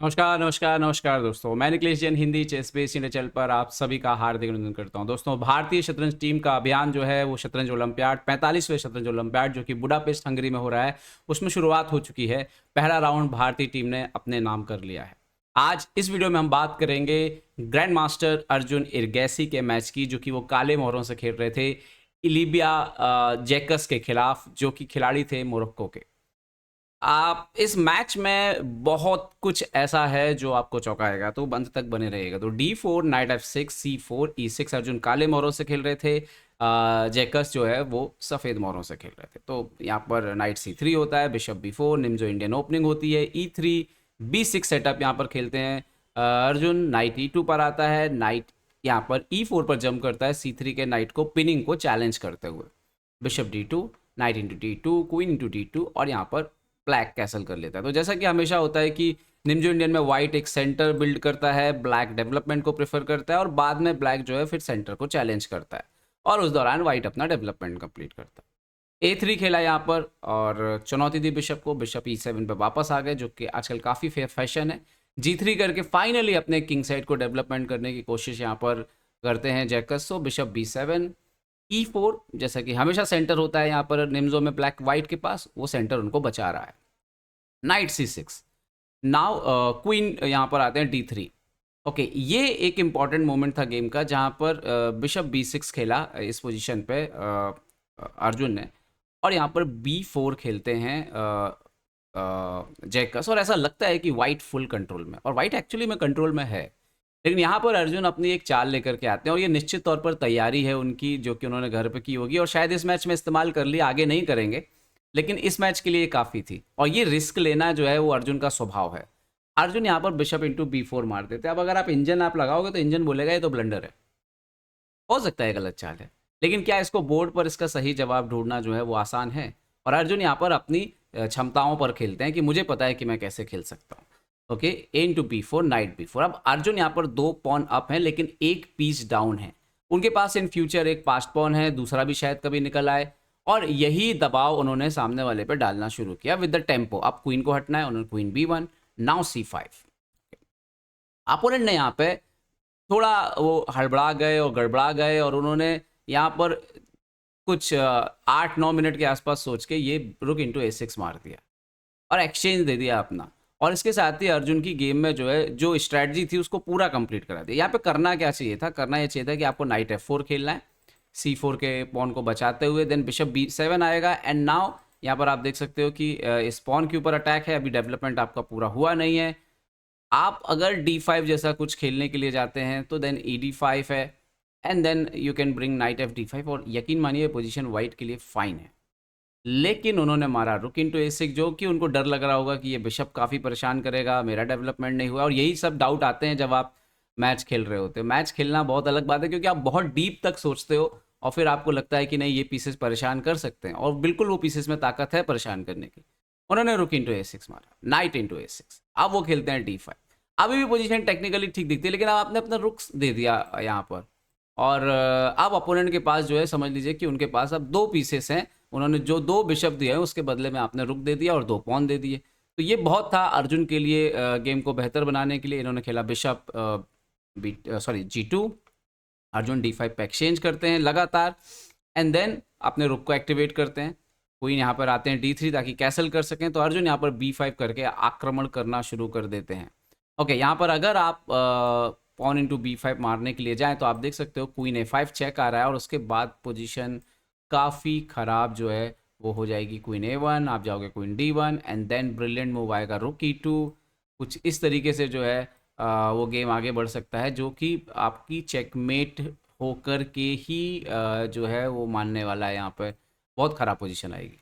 नमस्कार नमस्कार नमस्कार दोस्तों। मैं Nikhilesh Jain Hindi chess base India channel पर आप सभी का हार्दिक अभिनंदन करता हूं। दोस्तों, भारतीय शतरंज टीम का अभियान जो है वो शतरंज ओलंपियाड 45वें शतरंज ओलंपियाड जो कि बुडापेस्ट हंगरी में हो रहा है, उसमें शुरुआत हो चुकी है। पहला राउंड भारतीय टीम ने अपने नाम कर लिया है। आज इस वीडियो में हम बात करेंगे ग्रैंड मास्टर अर्जुन इरगैसी के मैच की, जो कि वो काले मोहरों से खेल रहे थे इलिबिया जैकस के खिलाफ, जो कि खिलाड़ी थे मोरक्को के। आप इस मैच में बहुत कुछ ऐसा है जो आपको चौंकाएगा, तो अंत तक बने रहिएगा। तो D4 night F6 C4 E6। Arjun काले मोहरों से खेल रहे थे, जैकस जो है वो सफ़ेद मोहरों से खेल रहे थे। तो यहाँ पर नाइट C3 होता है, बिशप B4, निम जो इंडियन ओपनिंग होती है E3 B6 सेटअप यहाँ पर खेलते हैं। अर्जुन नाइट E2 पर आता है, नाइट यहाँ पर E4 पर जंप करता है C3 के नाइट को, पिनिंग को चैलेंज करते हुए। Bishop D2, night into D2, queen into D2, और यहाँ पर ब्लैक कैसल कर लेता है। तो जैसा कि हमेशा होता है कि निंजो इंडियन में वाइट एक सेंटर बिल्ड करता है, ब्लैक डेवलपमेंट को प्रेफर करता है, और बाद में ब्लैक जो है फिर सेंटर को चैलेंज करता है, और उस दौरान वाइट अपना डेवलपमेंट कंप्लीट करता है। A3 खेला यहाँ पर और चुनौती दी बिशप को। बिशप E7 पे वापस आ गए, जो कि आजकल काफ़ी फैशन है। G3 करके फाइनली अपने किंग साइड को डेवलपमेंट करने की कोशिश यहाँ पर करते हैं जैकस। तो बिशप B7 E4, जैसा कि हमेशा सेंटर होता है यहाँ पर निम्जो में ब्लैक वाइट के पास, वो सेंटर उनको बचा रहा है। Night C6। नाउ क्वीन यहाँ पर आते हैं D3। ओके, ये एक इंपॉर्टेंट मोमेंट था गेम का, जहाँ पर बिशप B6 खेला इस पोजीशन पे अर्जुन ने, और यहाँ पर B4 खेलते हैं जैकस। और ऐसा लगता है कि वाइट फुल कंट्रोल में, और वाइट एक्चुअली में कंट्रोल में है, लेकिन यहाँ पर अर्जुन अपनी एक चाल लेकर के आते हैं, और ये निश्चित तौर पर तैयारी है उनकी, जो कि उन्होंने घर पे की होगी, और शायद इस मैच में इस्तेमाल कर ली, आगे नहीं करेंगे, लेकिन इस मैच के लिए ये काफ़ी थी। और ये रिस्क लेना जो है वो अर्जुन का स्वभाव है। अर्जुन यहाँ पर बिशप इंटू B4 मार देते हैं। अब अगर आप लगाओगे तो इंजन बोलेगा ये तो ब्लंडर है, हो सकता है गलत चाल है, लेकिन क्या इसको बोर्ड पर इसका सही जवाब ढूंढना जो है वो आसान है? और अर्जुन यहाँ पर अपनी क्षमताओं पर खेलते हैं कि मुझे पता है कि मैं कैसे खेल सकता हूँ। Okay, A into B4, night B4। अब अर्जुन यहाँ पर 2 पॉन अप हैं, लेकिन एक पीस डाउन है। उनके पास इन फ्यूचर एक पास्ट पॉन है, दूसरा भी शायद कभी निकल आए, और यही दबाव उन्होंने सामने वाले पे डालना शुरू किया विद द टेम्पो। अब क्वीन को हटना है, उन्होंने queen B1, now C5। Opponent ने यहाँ पे थोड़ा वो हड़बड़ा गए और गड़बड़ा गए, और उन्होंने यहाँ पर कुछ 8-9 मिनट के आसपास सोच के ये रुक इंटू A6 मार दिया और एक्सचेंज दे दिया अपना। और इसके साथ ही अर्जुन की गेम में जो है जो स्ट्रैटेजी थी उसको पूरा कंप्लीट करा दिया। यहाँ पे करना क्या चाहिए था? करना ये चाहिए था कि आपको नाइट F4 खेलना है, C4 के पॉन को बचाते हुए, देन बिशप B7 आएगा। एंड नाउ यहाँ पर आप देख सकते हो कि इस पॉन के ऊपर अटैक है, अभी डेवलपमेंट आपका पूरा हुआ नहीं है। आप अगर D5 जैसा कुछ खेलने के लिए जाते हैं तो देन ED5 है, and then you can bring knight FD5, और यकीन मानिए पोजीशन वाइट के लिए फाइन है। लेकिन उन्होंने मारा रुक इंटू A6, जो कि उनको डर लग रहा होगा कि ये बिशप काफ़ी परेशान करेगा, मेरा डेवलपमेंट नहीं हुआ, और यही सब डाउट आते हैं जब आप मैच खेल रहे होते हो। मैच खेलना बहुत अलग बात है, क्योंकि आप बहुत डीप तक सोचते हो, और फिर आपको लगता है कि नहीं ये पीसेस परेशान कर सकते हैं, और बिल्कुल वो पीसेस में ताकत है परेशान करने की। उन्होंने रुक इंटू A6 मारा, नाइट इंटू A6। अब वो खेलते हैं D5। अभी भी पोजीशन टेक्निकली ठीक दिखती है, लेकिन अब आपने अपना रुख दे दिया यहाँ पर, और अब अपोनेंट के पास जो है समझ लीजिए कि उनके पास अब 2 पीसेस हैं। उन्होंने जो 2 बिशप दिए हैं उसके बदले में आपने रुक दे दिया और 2 पॉन दे दिए। तो ये बहुत था अर्जुन के लिए, गेम को बेहतर बनाने के लिए इन्होंने खेला बिशप G2। अर्जुन D5 पे एक्सचेंज करते हैं लगातार, एंड देन अपने रुक को एक्टिवेट करते हैं। क्वीन यहाँ पर आते हैं D3 ताकि कैसल कर सकें, तो अर्जुन यहाँ पर B5 करके आक्रमण करना शुरू कर देते हैं। ओके, यहाँ पर अगर आप पॉन इंटू B5 मारने के लिए जाएं तो आप देख सकते हो क्वीन A5 चेक आ रहा है, और उसके बाद पोजीशन काफ़ी ख़राब जो है वो हो जाएगी। क्वीन A1, आप जाओगे queen D1, and then brilliant move आएगा रुक E2। कुछ इस तरीके से जो है वो गेम आगे बढ़ सकता है, जो कि आपकी चेकमेट होकर के ही जो है वो मानने वाला है। यहाँ पर बहुत ख़राब पोजीशन आएगी।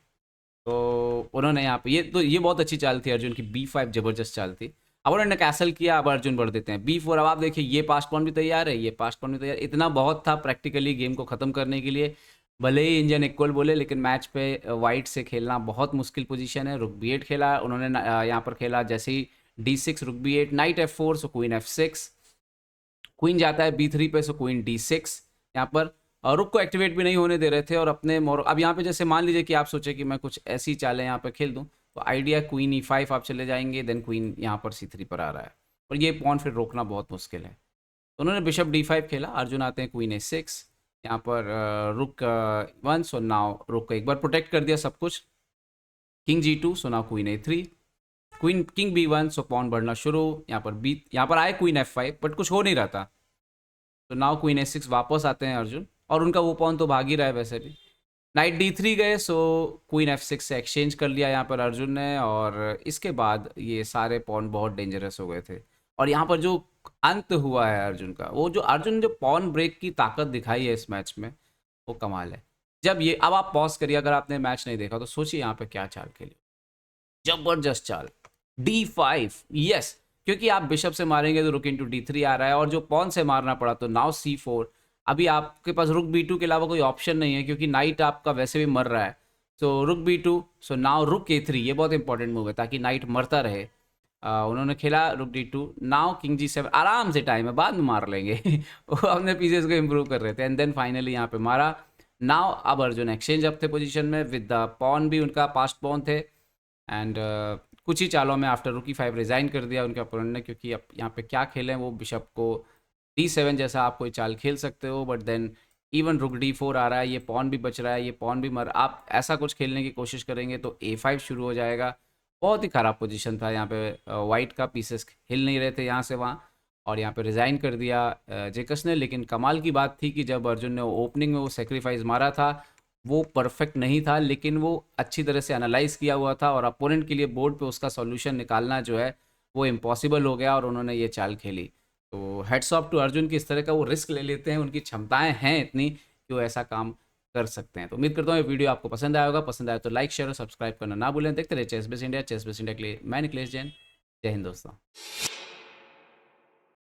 तो उन्होंने यहाँ पे ये बहुत अच्छी चाल थी अर्जुन की, B5 जबरदस्त चाल थी। अब उन्होंने कैसल किया, अब अर्जुन बढ़ देते हैं B4। अब आप देखिए ये पास्ट पॉन भी तैयार है, ये पास्ट पॉन भी तैयार। इतना बहुत था प्रैक्टिकली गेम को ख़त्म करने के लिए। भले ही इंजन इक्वल बोले, लेकिन मैच पे वाइट से खेलना बहुत मुश्किल पोजीशन है। रुक B8 खेला उन्होंने, यहाँ पर खेला जैसे ही D6 रुक B8, नाइट F4, सो क्वीन F6, क्वीन जाता है B3 पे, सो क्वीन D6। यहाँ पर रुक को एक्टिवेट भी नहीं होने दे रहे थे, और अपने अब यहाँ पे जैसे मान लीजिए कि आप सोचे कि मैं कुछ ऐसी चालें यहाँ पे खेल दूँ, तो आइडिया क्वीन E5 आप चले जाएंगे, देन क्वीन यहाँ पर C3 पर आ रहा है और ये पॉन फिर रोकना बहुत मुश्किल है। तो उन्होंने बिशप D5 खेला, अर्जुन आते हैं क्वीन A6, यहाँ पर रुक 1, सो नाउ रुक को एक बार प्रोटेक्ट कर दिया सब कुछ, king G2, so now queen A3, queen king B1, सो पॉन बढ़ना शुरू, यहाँ पर आए क्वीन F5 बट कुछ हो नहीं रहा था, तो नाउ क्वीन A6 वापस आते हैं अर्जुन, और उनका वो पॉन तो भाग ही रहा है वैसे भी, नाइट D3 गए, सो क्वीन F6 से एक्सचेंज कर लिया यहाँ पर अर्जुन ने, और इसके बाद ये सारे पॉन बहुत डेंजरस हो गए थे। और यहाँ पर जो अंत हुआ है अर्जुन का, वो जो अर्जुन ने जो पॉन ब्रेक की ताकत दिखाई है इस मैच में, वो कमाल है। जब ये, अब आप पॉज करिए, अगर आपने मैच नहीं देखा तो सोचिए यहाँ पे क्या चाल खेली, जबरदस्त चाल, D5, यस, क्योंकि आप बिशप से मारेंगे तो रुक इंटू D3 आ रहा है, और जो पॉन से मारना पड़ा तो नाउ C4, अभी आपके पास रुक B2 के अलावा कोई ऑप्शन नहीं है, क्योंकि नाइट आपका वैसे भी मर रहा है, तो रुक B2, सो नाउ रुक A3, ये बहुत इंपॉर्टेंट मूव है ताकि नाइट मरता रहे। उन्होंने खेला रुक D2, नाउ किंग G7, आराम से टाइम है, बाद में मार लेंगे वो अपने पीसेस को इम्प्रूव कर रहे थे, एंड देन फाइनली यहाँ पे मारा। नाउ अब अर्जुन एक्सचेंज अप थे पोजीशन में, विद द पॉन भी उनका पास्ट पॉन थे, एंड कुछ ही चालों में आफ्टर रुक E5 रिज़ाइन कर दिया उनके अपोनेंट ने, क्योंकि अब यहाँ पे क्या खेलें, वो बिशप को D7 जैसा आप कोई चाल खेल सकते हो, बट देन इवन रुक D4 आ रहा है, ये पॉन भी बच रहा है, ये पॉन भी मर, आप ऐसा कुछ खेलने की कोशिश करेंगे तो A5 शुरू हो जाएगा। बहुत ही ख़राब पोजीशन था यहाँ पे, वाइट का पीसेस हिल नहीं रहे थे यहाँ से वहाँ, और यहाँ पे रिज़ाइन कर दिया जेकस ने। लेकिन कमाल की बात थी कि जब अर्जुन ने ओपनिंग में वो सेक्रीफाइस मारा था, वो परफेक्ट नहीं था, लेकिन वो अच्छी तरह से एनालाइज किया हुआ था, और अपोनेंट के लिए बोर्ड पे उसका सॉल्यूशन निकालना जो है वो इम्पॉसिबल हो गया, और उन्होंने ये चाल खेली। तो हेड्स ऑफ टू अर्जुन की, इस तरह का वो रिस्क ले लेते हैं, उनकी क्षमताएं हैं इतनी कि वो ऐसा काम कर सकते हैं। तो उम्मीद करता हूँ ये वीडियो आपको पसंद आया होगा, पसंद आया तो लाइक शेयर और सब्सक्राइब करना ना भूलें। देखते रहे chess base India, chess base India के लिए मैं निखिलेश जैन, जय हिंद दोस्तों।